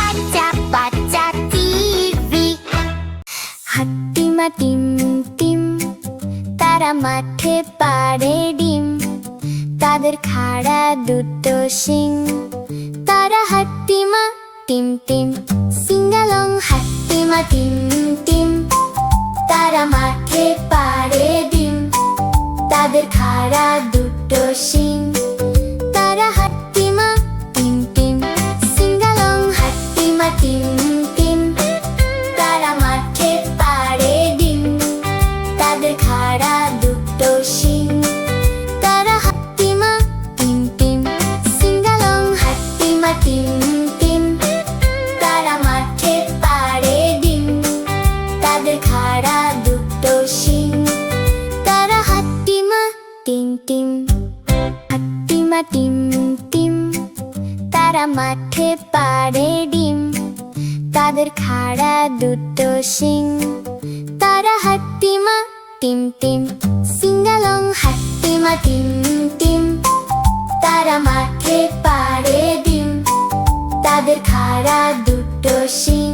বাচ্চা বাচ্চা TV. হাট্টিমা team team, তারা মাঠে পাড়ে ডিম, তাদের খাড়া দুটো শিং। তারা হাট্টিমা টিম টিম, সিঙ্গালং হাট্টিমা টিম টিম, তারা মাঠে পাড়ে ডিম, তাদের খাড়া দুটো শিং। তারা হাট্টিমা টিম টিম, সিঙ্গালং হাট্টিমা টিম টিম, তারা মাঠে পাড়ে ডিম, তাদের খাড়া দুটো শিং। তারা হাট্টিমা টিম টিম, সিঙ্গালং হাট্টিমা টিম টিম, তারা মাঠে পাড়ে ডিম, তাদের খাড়া দুটো শিং। তারা হাট্টিমা টিম টিম, হাট্টিমা টিম টিম, তারা মাঠে পাড়ে ডিম, তাদের খাড়া দুটো শিং। তারা হাট্টিমা টিম টিম, সিঙ্গালং হাট্টিমা টিম টিম, তারা মাঠে পাড়ে ডিম, তাদের খাড়া দুটো শিং।